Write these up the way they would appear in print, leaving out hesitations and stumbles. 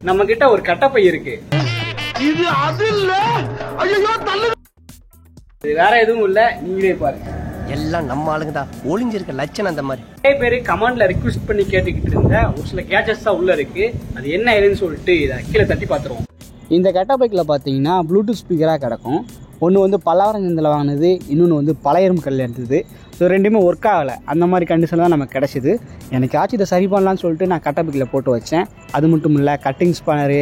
நம்ம கிட்ட ஒரு கட்டப்பை இருக்கு. இது அது இல்ல. ஐயோ தள்ளு. இது வேற எதுவும் இல்ல, நீங்களே பாருங்க. எல்லாம் நம்ம ஆளுங்க தான். ஒளிஞ்சிருக்க லட்சணம் அந்த மாதிரி. நிறைய பேர் கமெண்ட்ல ரிக்வெஸ்ட் பண்ணி கேட்டுக்கிட்டு இருந்த ஒரு சில கேஜெட்ஸ் தான் உள்ள இருக்கு. அது என்ன ஏதுன்னு சொல்லிட்டு இதை கீழே தட்டி பார்த்துருவோம். இந்த கட்டப்பைக்கில் பார்த்தீங்கன்னா ப்ளூடூத் ஸ்பீக்கராக கிடக்கும். ஒன்று வந்து பல்லாவரஞ்சந்தில் வாங்கினது, இன்னொன்று வந்து பழையரும் கல்லில் இருந்தது. ஸோ ரெண்டுமே ஒர்க் ஆகலை. அந்த மாதிரி கண்டிஷன் தான் நமக்கு கிடச்சிது. எனக்கு ஆச்சு இதை சரி பண்ணலான்னு சொல்லிட்டு நான் கட்டப்பைக்கில் போட்டு வச்சேன். அது மட்டும் இல்லை, கட்டிங் ஸ்பானரு,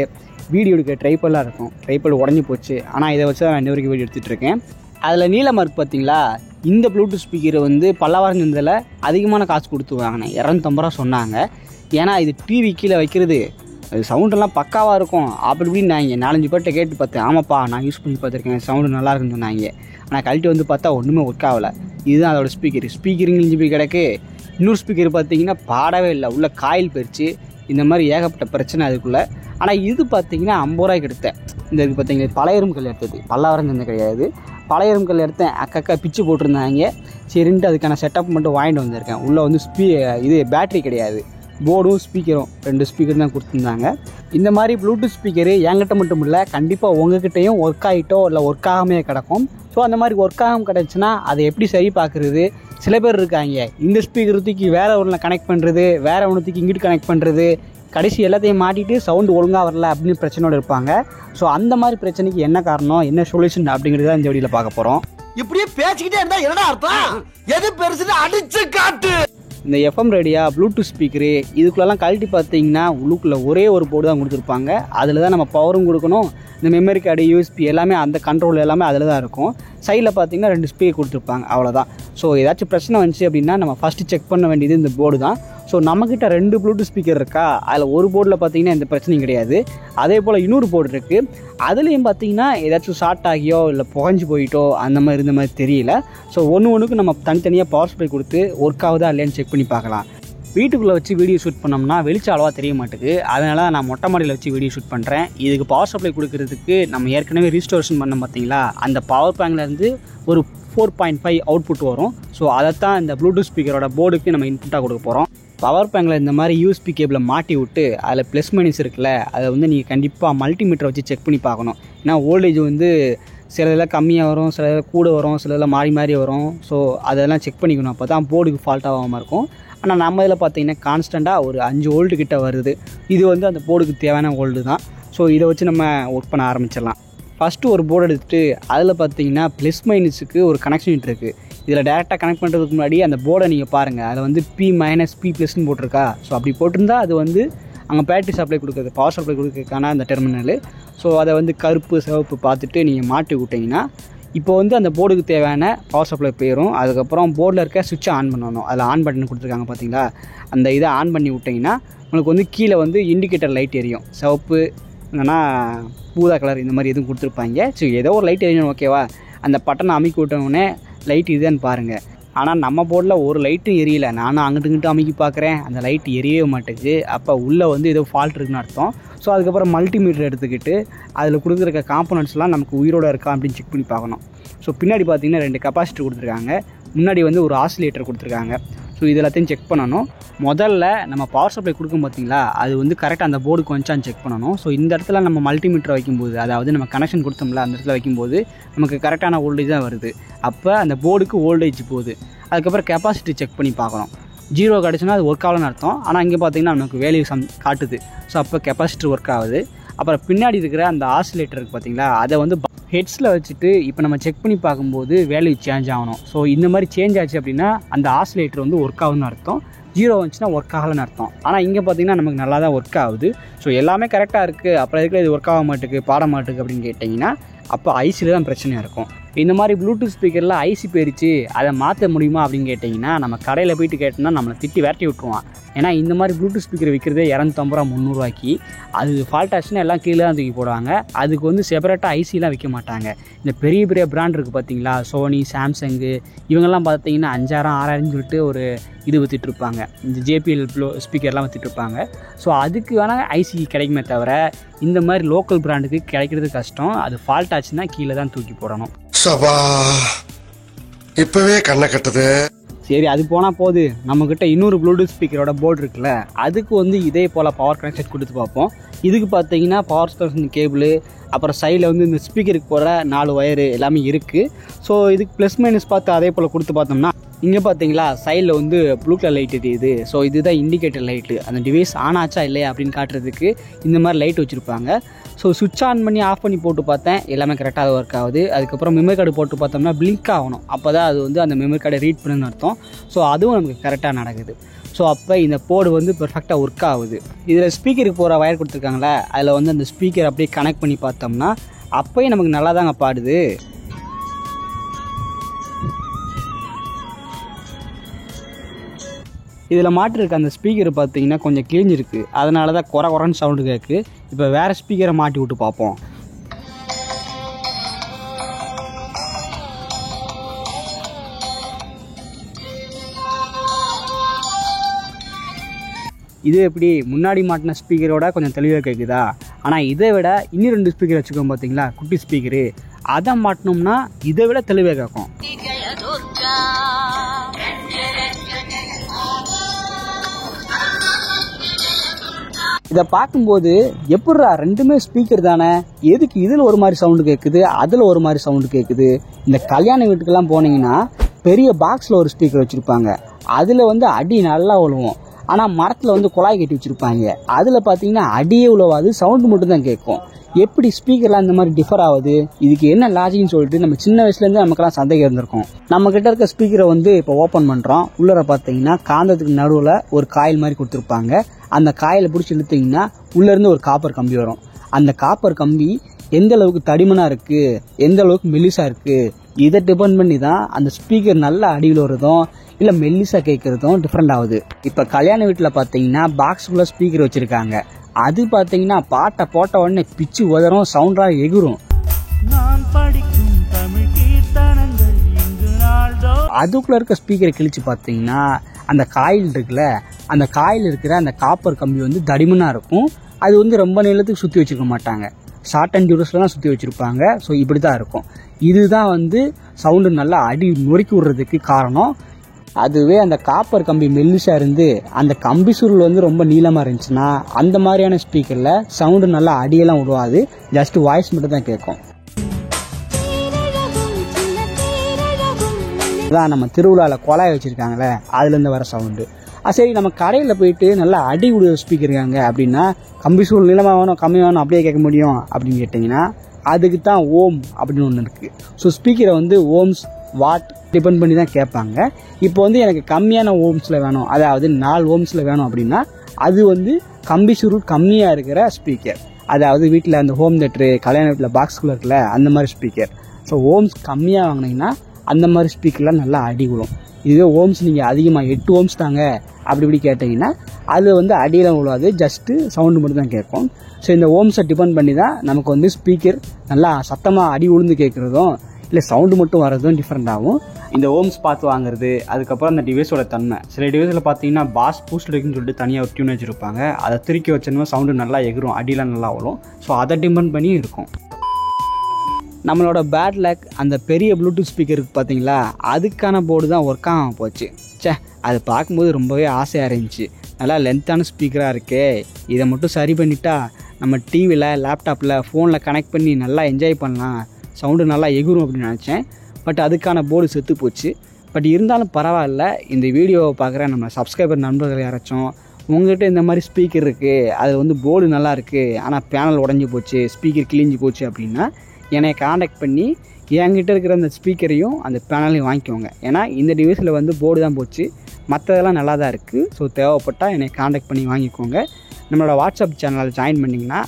வீடியோ எடுக்க ட்ரைப்பெல்லாம் இருக்கும். ட்ரைப்பல் உடஞ்சி போச்சு. ஆனால் இதை வச்சு தான் நான் இன்ன வரைக்கும் வீடியோ எடுத்துகிட்டு இருக்கேன். அதில் நீல மார்க் பார்த்தீங்களா, இந்த ப்ளூடூத் ஸ்பீக்கர் வந்து பல்லாவரஞ்சந்தில் அதிகமான காசு கொடுத்து வாங்கினேன். 250 ரூபா சொன்னாங்க. ஏன்னா இது டிவி கீழே வைக்கிறது, அது சவுண்டெல்லாம் பக்காவாக இருக்கும் அப்படி இப்படின்னு நான் 4-5 பேர்கிட்ட கேட்டு பார்த்தேன். ஆமாப்பா நான் யூஸ் பண்ணி பார்த்துருக்கேன், சவுண்டு நல்லா இருக்குன்னு சொன்னாங்க. ஆனால் கழட்டி வந்து பார்த்தா ஒன்றுமே ஒர்க் ஆகலை. இதுதான் அதோட ஸ்பீக்கர் இஞ்சி போய் கிடக்கு. இன்னொரு ஸ்பீக்கர் பார்த்தீங்கன்னா பாடவே இல்லை, உள்ள காயில் போயிடுச்சு. இந்த மாதிரி ஏகப்பட்ட பிரச்சனை அதுக்குள்ளே. ஆனால் இது பார்த்தீங்கன்னா 50 ரூபாய்க்கு எடுத்தேன். இந்த இது பார்த்தீங்கன்னா பழையரும் கல் எடுத்தது, பல்லாவரஞ்சந்தை கிடையாது. பழையரும் கல் எடுத்தேன். அக்கா பிச்சு போட்டிருந்தாங்க. சரின்ட்டு அதுக்கான செட்டப் மட்டும் வாங்கிட்டு வந்திருக்கேன். உள்ளே வந்து இது பேட்ரி கிடையாது, போர்டும் ஸ்பீக்கரும் 2 ஸ்பீக்கர் தான் கொடுத்துருந்தாங்க. இந்த மாதிரி ப்ளூடூத் ஸ்பீக்கரு என்கிட்ட மட்டும் இல்லை, கண்டிப்பாக உங்ககிட்டையும் ஒர்க் ஆகிட்டோ இல்லை ஒர்க் ஆகாமே கிடக்கும். ஸோ அந்த மாதிரி ஒர்க் ஆகாமல் கிடச்சுன்னா அதை எப்படி சரி பார்க்குறது? சில பேர் இருக்காங்க, இந்த ஸ்பீக்கர் தூக்கி வேறு ஒன்றில் கனெக்ட் பண்ணுறது, வேறு ஒன்று தூக்கி இங்கிட்டு கனெக்ட் பண்ணுறது, கடைசி எல்லாத்தையும் மாட்டிட்டு சவுண்டு ஒழுங்காக வரல அப்படின்னு பிரச்சனையோடு இருப்பாங்க. ஸோ அந்த மாதிரி பிரச்சனைக்கு என்ன காரணம், என்ன சொல்யூஷன் அப்படிங்கிறத இந்த வீடியோவில் பார்க்க போகிறோம். இப்படியே பேசிக்கிட்டே இருந்தா என்னடா அர்த்தம்? எது பெருசுன்னு அடிச்சு காட்டு. இந்த எஃப்எம் ரேடியா, ப்ளூடூத் ஸ்பீக்கரு இதுக்குள்ளெல்லாம் கழட்டி பார்த்தீங்கன்னா உள்ளுக்குள்ளே ஒரே ஒரு போர்டு தான் கொடுத்துருப்பாங்க. அதில் தான் நம்ம பவரும் கொடுக்கணும். இந்த மெமரி கார்டு, யூஎஸ்பி எல்லாமே அந்த கண்ட்ரோல் எல்லாமே அதில் தான் இருக்கும். சைடில் பார்த்தீங்கன்னா 2 ஸ்பீக்கர் கொடுத்துருப்பாங்க, அவ்வளோதான். ஸோ ஏதாச்சும் பிரச்சனை வந்துச்சு அப்படின்னா நம்ம ஃபஸ்ட்டு செக் பண்ண வேண்டியது இந்த போர்டு தான். ஸோ நம்மக்கிட்ட 2 ப்ளூடூத் ஸ்பீக்கர் இருக்கா, அதில் ஒரு போர்டில் பார்த்தீங்கன்னா எந்த பிரச்சனையும் கிடையாது. அதே போல் இன்னொரு போர்டு இருக்குது, அதுலேயும் பார்த்தீங்கன்னா ஏதாச்சும் ஷார்ட் ஆகியோ இல்லை புகஞ்சு போயிட்டோ அந்த மாதிரி இருந்த மாதிரி தெரியல. ஸோ ஒன்றுக்கு நம்ம தனித்தனியாக பவர் சப்ளை கொடுத்து ஒர்க் ஆகுதா இல்லையான்னு செக் பண்ணி பார்க்கலாம். வீட்டுக்குள்ளே வச்சு வீடியோ ஷூட் பண்ணோம்னா வெளிச்சம் அளவாக தெரிய மாட்டேங்குது. அதனால் நான் மொட்டை மாடியில் வச்சு வீடியோ ஷூட் பண்ணுறேன். இதுக்கு பவர் சப்ளை கொடுக்கறதுக்கு நம்ம ஏற்கனவே ரீஸ்டோரேஷன் பண்ணோம் பார்த்தீங்களா, அந்த பவர் பேங்க்லேருந்து ஒரு 4.5 அவுட்புட் வரும். ஸோ அதைத்தான் இந்த ப்ளூடூத் ஸ்பீக்கரோட போர்டுக்கு நம்ம இன்புட்டாக கொடுக்க போகிறோம். பவர் பேங்கில் இந்த மாதிரி யூஎஸ்பி கேபிளை மாட்டி விட்டு அதில் ப்ளஸ் மைனஸ் இருக்குல்ல, அதை வந்து நீங்கள் கண்டிப்பாக மல்டிமீட்டரை வச்சு செக் பண்ணி பார்க்கணும். ஏன்னா வோல்டேஜ் வந்து சில இதெல்லாம் கம்மியாக வரும், சில இதில் கூட வரும், சில இதெல்லாம் மாறி வரும். ஸோ அதெல்லாம் செக் பண்ணிக்கணும், அப்போ தான் போர்டுக்கு ஃபால்ட் ஆகாமல் இருக்கும். ஆனால் நம்ம இதில் பார்த்தீங்கன்னா கான்ஸ்டண்ட்டாக ஒரு 5 வோல்ட்டு கிட்ட வருது. இது வந்து அந்த போர்டுக்கு தேவையான வோல்டு தான். ஸோ இதை வச்சு நம்ம ஒர்க் பண்ண ஆரம்பிச்சிடலாம். ஃபஸ்ட்டு ஒரு போர்டு எடுத்துகிட்டு அதில் பார்த்தீங்கன்னா ப்ளஸ் மைனஸுக்கு ஒரு கனெக்ஷன் இருக்குது. இதில் டேரெக்டாக கனெக்ட் பண்ணுறதுக்கு முன்னாடி அந்த போர்டை நீங்கள் பாருங்கள், அதில் வந்து P- P+ன்னு போட்டிருக்கா. ஸோ அப்படி போட்டிருந்தா அது வந்து அங்கே பேட்டரி சப்ளை கொடுக்குறது, பவர் சப்ளை கொடுக்கறதுக்கான அந்த டெர்மினல். ஸோ அதை வந்து கருப்பு சிவப்பு பார்த்துட்டு நீங்கள் மாட்டி விட்டிங்கன்னா இப்போ வந்து அந்த போர்டுக்கு தேவையான பவர் சப்ளை போயிடும். அதுக்கப்புறம் போர்டில் இருக்க சுவிட்சை ஆன் பண்ணணும். அதில் ஆன் பட்டன் கொடுத்துருக்காங்க பார்த்தீங்களா, அந்த இதை ஆன் பண்ணி விட்டிங்கன்னா உங்களுக்கு வந்து கீழே வந்து இண்டிகேட்டர் லைட் எரியும். சிவப்பு இல்லைன்னா பூதா கலர் இந்த மாதிரி எதுவும் கொடுத்துருப்பாங்க. ஸோ ஏதோ ஒரு லைட் எரியும், ஓகேவா. அந்த பட்டனை அமைக்கி விட்டோடனே லைட் இதுன்னு பாருங்கள். ஆனால் நம்ம போர்டில் ஒரு லைட்டும் எரியலை. நானும் அங்கிட்டு அமைக்கி பார்க்குறேன், அந்த லைட் எரியவே மாட்டேங்குது. அப்போ உள்ளே வந்து ஏதோ ஃபால்ட் இருக்குன்னு அர்த்தம். ஸோ அதுக்கப்புறம் மல்டிமீட்டர் எடுத்துக்கிட்டு அதில் கொடுத்துருக்க காம்போனன்ட்ஸ்லாம் நமக்கு உயிரோடு இருக்கா அப்படின்னு செக் பண்ணி பார்க்கணும். ஸோ பின்னாடி பார்த்தீங்கன்னா 2 கெப்பாசிட்டர் கொடுத்துருக்காங்க, முன்னாடி வந்து ஒரு ஆசிலேட்டர் கொடுத்துருக்காங்க. ஸோ இது எல்லாத்தையும் செக் பண்ணணும். முதல்ல நம்ம பவர் சப்ளை கொடுக்கும் பார்த்தீங்களா, அது வந்து கரெக்டாக அந்த போர்டுக்கு வந்துச்சான்னு செக் பண்ணணும். ஸோ இந்த இடத்துல நம்ம மல்டிமீட்டர் வைக்கும்போது, அதாவது நம்ம கனெக்ஷன் கொடுத்தோம்ல அந்த இடத்துல வைக்கும்போது நமக்கு கரெக்டான வோல்டேஜ் தான் வருது. அப்போ அந்த போர்டுக்கு வோல்டேஜ் போகுது. அதுக்கப்புறம் கெப்பாசிட்டி செக் பண்ணி பார்க்கணும். 0 கிடச்சுன்னா அது ஒர்க் ஆகலன்னு அர்த்தம். ஆனால் இங்கே பார்த்தீங்கன்னா நமக்கு வேல்யூ காட்டுது. ஸோ அப்போ கெப்பாசிட்டர் ஒர்க் ஆகுது. அப்புறம் பின்னாடி இருக்கிற அந்த ஆசிலேட்டர் இருக்குது பார்த்தீங்களா, அதை வந்து ஹெட்ஸில் வச்சுட்டு இப்போ நம்ம செக் பண்ணி பார்க்கும்போது வேல்யூ சேஞ்ச் ஆகணும். ஸோ இந்த மாதிரி சேஞ்ச் ஆச்சு அப்படின்னா அந்த ஆசிலேட்டர் வந்து ஒர்க் ஆகுதுன்னு அர்த்தம். 0 வந்துச்சுன்னா ஒர்க் ஆகலைன்னு அர்த்தம். ஆனால் இங்கே பார்த்தீங்கன்னா நமக்கு நல்லா தான் ஒர்க் ஆகுது. ஸோ எல்லாமே கரெக்டாக இருக்குது, அப்புறம் எதுக்கு இது ஒர்க் ஆக மாட்டேங்குது, பாட மாட்டேங்குது அப்படின்னு கேட்டிங்கன்னா அப்போ ஐசியில் தான் பிரச்சனையாக இருக்கும். இந்த மாதிரி ப்ளூடூத் ஸ்பீக்கரில் ஐசி போயிடுச்சு, அதை மாற்ற முடியுமா அப்படின்னு கேட்டிங்கன்னா நம்ம கடையில் போயிட்டு கேட்டோம்னா நம்மளை திட்டி விரட்டி விட்டுருவான். ஏன்னா இந்த மாதிரி ப்ளூடூத் ஸ்பீக்கர் விற்கிறதே 250 ரூபா 300 ரூபாய்க்கு. அது ஃபால்ட் ஆச்சுன்னா எல்லாம் கீழே தான் தூக்கி போடுவாங்க. அதுக்கு வந்து செப்பரேட்டாக ஐசிலாம் விற்க மாட்டாங்க. இந்த பெரிய பெரிய பிராண்ட் இருக்குது பார்த்தீங்களா, சோனி, சாம்சங்கு, இவங்கெல்லாம் பார்த்தீங்கன்னா 5000 6000 சொல்லிட்டு ஒரு இது விற்றுட்ருப்பாங்க. இந்த JBL ஸ்பீக்கர்லாம் விற்றுட்ருப்பாங்க. ஸோ அதுக்கு வேணால் ஐசி கிடைக்குமே தவிர இந்த மாதிரி லோக்கல் பிராண்டுக்கு கிடைக்கிறது கஷ்டம். அது ஃபால்ட் ஆச்சுன்னா கீழே தான் தூக்கி போடணும். சபா இப்பவே கண்ணை கட்டுது. சரி அது போனால் போது, நம்மக்கிட்ட இன்னொரு ப்ளூடூத் ஸ்பீக்கரோட போர்டு இருக்குல்ல, அதுக்கு வந்து இதே போல் பவர் கனெக்ஷன் கொடுத்து பார்ப்போம். இதுக்கு பார்த்தீங்கன்னா பவர் கனெக்ஷன் கேபிள், அப்புறம் சைடில் வந்து இந்த ஸ்பீக்கருக்கு போகிற 4 ஒயரு எல்லாமே இருக்குது. ஸோ இதுக்கு ப்ளஸ் மைனஸ் பார்த்து அதே போல் கொடுத்து பார்த்தோம்னா, இங்கே பார்த்தீங்களா சைடில் வந்து ப்ளூ கலர் லைட் எரியுது. ஸோ இதுதான் இண்டிகேட்டர் லைட்டு, அந்த டிவைஸ் ஆன் ஆச்சா இல்லையா அப்படின்னு காட்டுறதுக்கு இந்த மாதிரி லைட் வச்சுருப்பாங்க. ஸோ சுவிட்ச் ஆன் பண்ணி ஆஃப் பண்ணி போட்டு பார்த்தேன், எல்லாமே கரெக்டாக ஒர்க் ஆகுது. அதுக்கப்புறம் மெமரி கார்டு போட்டு பார்த்தோம்னா பிளிங்க் ஆகணும், அப்போ தான் அது வந்து அந்த மெமரி கார்டை ரீட் பண்ணுன்னு அர்த்தம். ஸோ அதுவும் நமக்கு கரெக்டாக நடக்குது. ஸோ அப்போ இந்த போர்டு வந்து பெர்ஃபெக்டாக ஒர்க் ஆகுது. இதில் ஸ்பீக்கருக்கு போகிற வயர் கொடுத்துருக்காங்களே, அதில் வந்து அந்த ஸ்பீக்கர் அப்படியே கனெக்ட் பண்ணி பார்த்தோம்னா அப்போயும் நமக்கு நல்லா தாங்க பாடுது. இதில் மாட்டிருக்க அந்த ஸ்பீக்கர் பார்த்தீங்கன்னா கொஞ்சம் கிழிஞ்சிருக்கு, அதனால தான் குறைன்னு சவுண்டு கேட்கு. இப்போ வேறு ஸ்பீக்கரை மாட்டி விட்டு பார்ப்போம். இது எப்படி முன்னாடி மாட்டின ஸ்பீக்கரோட கொஞ்சம் தெளிவாக கேட்குதா? ஆனால் இதை விட இன்னும் 2 ஸ்பீக்கர் வச்சுக்கோம் பார்த்தீங்களா, குட்டி ஸ்பீக்கரு, அதை மாட்டினோம்னா இதை விட தெளிவாக கேட்கும். இதை பார்க்கும்போது எப்பட்றா ரெண்டுமே ஸ்பீக்கர் தானே, எதுக்கு இதில் ஒரு மாதிரி சவுண்டு கேட்குது அதில் ஒரு மாதிரி சவுண்டு கேட்குது? இந்த கல்யாண வீட்டுக்கெல்லாம் போனீங்கன்னா பெரிய பாக்ஸில் ஒரு ஸ்பீக்கர் வச்சுருப்பாங்க, அதில் வந்து அடி நல்லா விழுவும். ஆனால் மரத்தில் வந்து குழாய் கட்டி வச்சுருப்பாங்க, அதில் பார்த்தீங்கன்னா அடியே உழவாது, சவுண்டு மட்டும் தான் கேட்கும். எப்படி ஸ்பீக்கர்லாம் இந்த மாதிரி டிஃபர் ஆகுது, இதுக்கு என்ன லாஜிக்னு சொல்லிட்டு நம்ம சின்ன வயசுலேருந்து நமக்கெல்லாம் சந்தேகம் இருந்திருக்கும். நம்மக்கிட்ட இருக்க ஸ்பீக்கரை வந்து இப்போ ஓப்பன் பண்ணுறோம். உள்ளே பார்த்தீங்கன்னா காந்தத்துக்கு நடுவில் ஒரு காயில் மாதிரி கொடுத்துருப்பாங்க. அந்த காயிலை பிடிச்சி இழுத்தீங்கன்னா உள்ளேருந்து ஒரு காப்பர் கம்பி வரும். அந்த காப்பர் கம்பி எந்த அளவுக்கு தடிமனாக இருக்குது, எந்த அளவுக்கு மெல்லிஸாக இருக்குது, இதை டிபெண்ட் பண்ணி தான் அந்த ஸ்பீக்கர் நல்ல அடியில் வருதும் இல்லை மெல்லிஸாக கேட்குறதும் டிஃப்ரெண்ட் ஆகுது. இப்போ கல்யாண வீட்டில் பார்த்தீங்கன்னா பாக்ஸுக்குள்ளே ஸ்பீக்கர் வச்சுருக்காங்க, அது பார்த்தீங்கன்னா பாட்டை போட்ட உடனே பிச்சு உதறும், சவுண்டாக எகுரும். அதுக்குள்ளே இருக்க ஸ்பீக்கரை கிழிச்சு பார்த்தீங்கன்னா அந்த காயில் இருக்குல்ல, அந்த காயில் இருக்கிற அந்த காப்பர் கம்பி வந்து தடிமனாக இருக்கும். அது வந்து ரொம்ப நேரத்துக்கு சுற்றி வச்சுருக்க மாட்டாங்க, ஷார்ட் அண்ட் டியூரஸில் தான் சுற்றி வச்சுருப்பாங்க. ஸோ இப்படி தான் இருக்கும். இதுதான் வந்து சவுண்டு நல்லா அடி நொறுக்கி விடுறதுக்கு காரணம். அதுவே அந்த காப்பர் கம்பி மெல்லிசாக இருந்து அந்த கம்பி சுருள் வந்து ரொம்ப நீளமாக இருந்துச்சுன்னா அந்த மாதிரியான ஸ்பீக்கரில் சவுண்டு நல்லா அடியெல்லாம் விடுவாது, ஜஸ்ட் வாய்ஸ் மட்டும் தான் கேட்கும். அதான் நம்ம திருவிழாவில் குழாய் வச்சுருக்காங்களே அதுலேருந்து வர சவுண்டு. சரி, நம்ம கடையில் போயிட்டு நல்லா அடி விடுற ஸ்பீக்கர் இருக்காங்க அப்படின்னா கம்பி சூழ் நீளமாக வேணும் கம்மி வேணும் அப்படியே கேட்க முடியும் அப்படின்னு கேட்டிங்கன்னா அதுக்கு தான் ஓம் அப்படின்னு ஒன்று இருக்குது. ஸோ ஸ்பீக்கரை வந்து ஓம்ஸ் வாட் டிபெண்ட் பண்ணி தான் கேட்பாங்க. இப்போ வந்து எனக்கு கம்மியான ஓம்ஸில் வேணும், அதாவது 4 ஓம்ஸில் வேணும் அப்படின்னா அது வந்து கம்பி சுருள் கம்மியாக இருக்கிற ஸ்பீக்கர், அதாவது வீட்டில் அந்த ஹோம் தேட்டரு கல்யாண வீட்டில் பாக்ஸ்குள்ளே இருக்குல்ல அந்த மாதிரி ஸ்பீக்கர். ஸோ ஓம்ஸ் கம்மியாக வாங்கினீங்கன்னா அந்த மாதிரி ஸ்பீக்கர்லாம் நல்லா அடி விழும். இதுவே ஓம்ஸ் நீங்கள் அதிகமாக 8 ஓம்ஸ் தாங்க அப்படி இப்படி கேட்டிங்கன்னா அது வந்து அடியெல்லாம் விழுவாது, ஜஸ்ட்டு சவுண்டு மட்டும் தான் கேட்கும். ஸோ இந்த ஓம்ஸை டிபெண்ட் பண்ணி தான் நமக்கு வந்து ஸ்பீக்கர் நல்லா சத்தமாக அடி உழுந்து கேட்குறதும் இல்லை சவுண்டு மட்டும் வர்றதும் டிஃப்ரெண்ட் ஆகும். இந்த ஓம்ஸ் பார்த்து வாங்குறது, அதுக்கப்புறம் அந்த டிவைஸோட தன்மை. சில டிவைஸில் பார்த்தீங்கன்னா பாஸ் பூஸ்ட் இருக்குன்னு சொல்லிட்டு தனியாக ஒரு டியூன் வச்சுருப்பாங்க, அதை திருக்கி வச்சோன்னா சவுண்டு நல்லா எகிரும், அடியெலாம் நல்லா வரும். ஸோ அதை டிபெண்ட் பண்ணி இருக்கும். நம்மளோட பேட் லக் அந்த பெரிய ப்ளூடூத் ஸ்பீக்கருக்கு பார்த்தீங்களா, அதுக்கான போர்டு தான் ஒர்க் ஆகாமல் போச்சு. அது பார்க்கும்போது ரொம்பவே ஆசையாக இருந்துச்சு, நல்லா லென்த்தான ஸ்பீக்கராக இருக்கே, இதை மட்டும் சரி பண்ணிட்டா நம்ம டிவியில் லேப்டாப்பில் ஃபோனில் கனெக்ட் பண்ணி நல்லா என்ஜாய் பண்ணலாம், சவுண்டு நல்லா எகுரும் அப்படின்னு நினச்சேன். பட் அதுக்கான போர்டு செத்து போச்சு. பட் இருந்தாலும் பரவாயில்ல, இந்த வீடியோவை பார்க்குற நம்ம சப்ஸ்கிரைபர் நண்பர்கள் யாராச்சும் உங்கள்கிட்ட இந்த மாதிரி ஸ்பீக்கர் இருக்குது, அது வந்து போர்டு நல்லா இருக்குது ஆனால் பேனல் உடஞ்சி போச்சு, ஸ்பீக்கர் கிழிஞ்சி போச்சு அப்படின்னா என்னை காண்டாக்ட் பண்ணி என்கிட்ட இருக்கிற அந்த ஸ்பீக்கரையும் அந்த பேனலையும் வாங்கிக்கோங்க. ஏன்னா இந்த டிவைஸில் வந்து போர்டு தான் போச்சு, மற்றதெல்லாம் நல்லா தான் இருக்குது. ஸோ தேவைப்பட்டால் என்னை காண்டாக்ட் பண்ணி வாங்கிக்கோங்க. நம்மளோட வாட்ஸ்அப் சேனலில் ஜாயின் பண்ணிங்கன்னா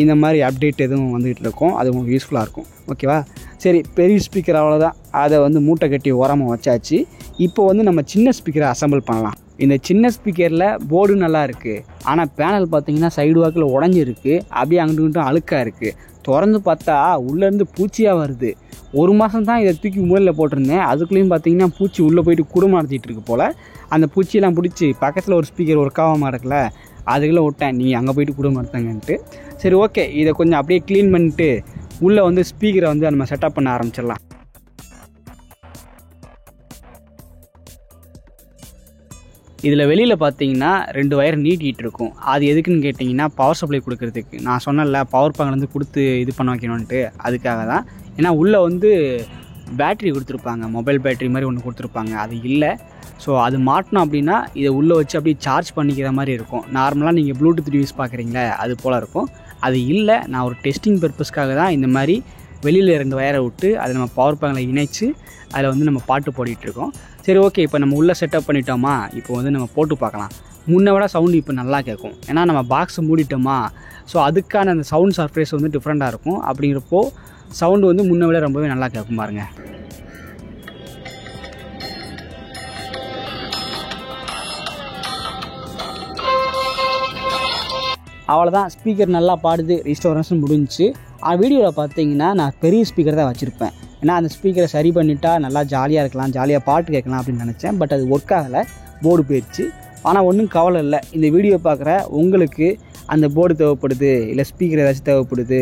இந்த மாதிரி அப்டேட் எதுவும் வந்துகிட்டு இருக்கும், அது உங்களுக்கு யூஸ்ஃபுல்லாக இருக்கும். ஓகேவா? சரி, பெரிய ஸ்பீக்கர் அவ்வளோதான், அதை வந்து மூட்டை கட்டி ஓரமாக வச்சாச்சு. இப்போ வந்து நம்ம சின்ன ஸ்பீக்கரை அசம்பிள் பண்ணலாம். இந்த சின்ன ஸ்பீக்கரில் போர்டு நல்லா இருக்குது, ஆனால் பேனல் பார்த்தீங்கன்னா சைடு வாக்கில் உடஞ்சிருக்கு, அப்படியே அங்கிட்டு அழுக்காக இருக்குது. திறந்து பார்த்தா உள்ளேருந்து பூச்சியாக வருது. 1 மாதம் தான் இதை தூக்கி மூலையில் போட்டிருந்தேன், அதுக்குள்ளேயும் பார்த்தீங்கன்னா பூச்சி உள்ளே போயிட்டு குடும்பம் நடத்திட்டு இருக்கு போல். அந்த பூச்சியெல்லாம் பிடிச்சி பக்கத்தில் ஒரு ஸ்பீக்கர் ஒர்க் ஆகாமல் இருக்குல்ல, அதுக்குள்ளே விட்டேன், நீங்கள் அங்கே போயிட்டு குடும்பம் நடத்துங்கன்ட்டு. சரி, ஓகே, இதை கொஞ்சம் அப்படியே க்ளீன் பண்ணிட்டு உள்ளே வந்து ஸ்பீக்கரை வந்து நம்ம செட்டப் பண்ண ஆரம்பிச்சிடலாம். இதில் வெளியில் பார்த்தீங்கன்னா 2 வயர் நீட்டிகிட்டு இருக்கும். அது எதுக்குன்னு கேட்டிங்கன்னா பவர் சப்ளை கொடுக்கறதுக்கு. நான் சொன்னேன்ல பவர் பேங்க்லேருந்து கொடுத்து இது பண்ண வைக்கணுன்ட்டு, அதுக்காக தான். ஏன்னா உள்ளே வந்து பேட்ரி கொடுத்துருப்பாங்க, மொபைல் பேட்ரி மாதிரி ஒன்று கொடுத்துருப்பாங்க, அது இல்லை. ஸோ அது மாட்டினோம் அப்படின்னா இதை உள்ளே வச்சு அப்படியே சார்ஜ் பண்ணிக்கிற மாதிரி இருக்கும். நார்மலாக நீங்கள் ப்ளூடூத் டிவைஸ் பார்க்குறீங்களே அது போல் இருக்கும். அது இல்லை, நான் ஒரு டெஸ்டிங் பர்பஸ்க்காக தான் இந்த மாதிரி வெளியில் 2 வயரை விட்டு அதை நம்ம பவர் பேங்கில் இணைச்சி அதில் வந்து நம்ம பாட்டு போட்டிகிட்ருக்கோம். சரி, ஓகே, இப்போ நம்ம உள்ளே செட்டப் பண்ணிட்டோமா, இப்போ வந்து நம்ம போட்டு பார்க்கலாம். முன்னை விட சவுண்டு இப்போ நல்லா கேட்கும். ஏன்னா நம்ம பாக்ஸை மூடிட்டோமா, ஸோ அதுக்கான அந்த சவுண்ட் சர்ஃபேஸ் வந்து டிஃப்ரெண்ட்டாக இருக்கும். அப்படிங்கிறப்போ சவுண்டு வந்து முன்னை விட ரொம்பவே நல்லா கேட்கும் பாருங்கள். அவ்வளோதான், ஸ்பீக்கர் நல்லா பாடுது, ரிஸ்டோரேஷன் முடிஞ்சிச்சு. வீடியோவில் பார்த்தீங்கன்னா நான் பெரிய ஸ்பீக்கர் தான் வச்சுருப்பேன். ஏன்னா அந்த ஸ்பீக்கரை சரி பண்ணிட்டா நல்லா ஜாலியாக இருக்கலாம், ஜாலியாக பாட்டு கேட்கலாம் அப்படின்னு நினச்சேன். பட் அது ஒர்க் ஆகலை, போர்டு போயிடுச்சு. ஆனால் ஒன்றும் கவலை இல்லை. இந்த வீடியோ பார்க்குற உங்களுக்கு அந்த போர்டு தேவைப்படுது, இல்லை ஸ்பீக்கர் ஏதாச்சும் தேவைப்படுது,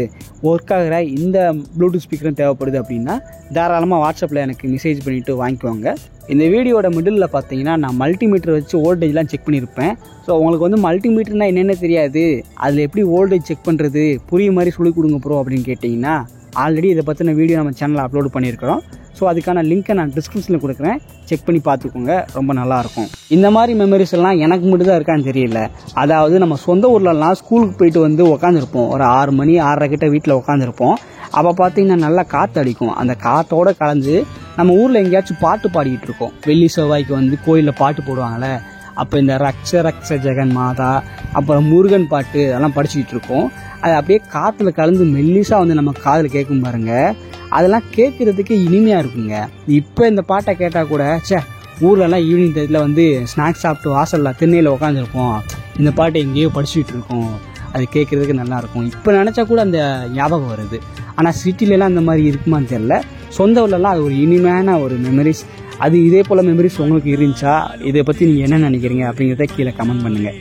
ஒர்க் ஆகிற இந்த ப்ளூடூத் ஸ்பீக்கரும் தேவைப்படுது அப்படின்னா தாராளமாக வாட்ஸ்அப்பில் எனக்கு மெசேஜ் பண்ணிவிட்டு வாங்கிக்குவாங்க. இந்த வீடியோட மிடில் பார்த்தீங்கன்னா நான் மல்டிமீட்டர் வச்சு வோல்டேஜ்லாம் செக் பண்ணியிருப்பேன். ஸோ உங்களுக்கு வந்து மல்டிமீட்டர்னால் என்னென்ன தெரியாது, அதில் எப்படி வோல்டேஜ் செக் பண்ணுறது புரியுற மாதிரி சொல்லி கொடுங்க ப்ரோ அப்படின்னு கேட்டிங்கன்னா, ஆல்ரெடி இதை பற்றின வீடியோ நம்ம சேனலில் அப்லோட் பண்ணியிருக்கிறோம். ஸோ அதுக்கான லிங்க்கை நான் டிஸ்கிரிப்ஷனில் கொடுக்குறேன், செக் பண்ணி பார்த்துக்கோங்க, ரொம்ப நல்லாயிருக்கும். இந்த மாதிரி மெமரிஸ் எல்லாம் எனக்கு மட்டும் தான் இருக்கான்னு தெரியல. அதாவது நம்ம சொந்த ஊர்லலாம் ஸ்கூலுக்கு போயிட்டு வந்து உட்காந்துருப்போம், ஒரு 6 மணி 6:30 கிட்ட வீட்டில் உட்காந்துருப்போம். அப்போ பார்த்தீங்கன்னா நல்லா காற்று அடிக்கும். அந்த காற்றோடு கலந்து நம்ம ஊரில் எங்கேயாச்சும் பாட்டு பாடிக்கிட்டு இருக்கோம். வெள்ளி செவ்வாய்க்கு வந்து கோயிலில் பாட்டு போடுவாங்கள்ல, அப்போ இந்த ரக்ஷ ரக்ஷ ஜெகன் மாதா, அப்புறம் முருகன் பாட்டு அதெல்லாம் படிச்சுக்கிட்டு இருக்கோம். அது அப்படியே காற்றுல கலந்து மெல்லிசாக வந்து நம்ம காதில் கேட்கும் பாருங்க, அதெல்லாம் கேட்குறதுக்கு இனிமையாக இருக்குங்க. இப்போ இந்த பாட்டை கேட்டால் கூட ஊர்லலாம் ஈவினிங் டைத்தில் வந்து ஸ்நாக்ஸ் சாப்பிட்டு வாசலில் திண்ணையில் உட்காந்துருப்போம், இந்த பாட்டை எங்கேயோ படிச்சுக்கிட்டு இருக்கோம், அது கேட்குறதுக்கு நல்லாயிருக்கும். இப்போ நினச்சா கூட அந்த ஞாபகம் வருது. ஆனால் சிட்டிலலாம் அந்த மாதிரி இருக்குமான்னு தெரியல. சொந்த ஊர்லலாம் அது ஒரு இனிமையான ஒரு மெமரிஸ். அது இதே போல் மெமரிஸ் உங்களுக்கு இருந்துச்சா, இதை பற்றி நீங்கள் என்ன நினைக்கிறீங்க அப்படிங்கிறத கீழே கமெண்ட் பண்ணுங்கள்.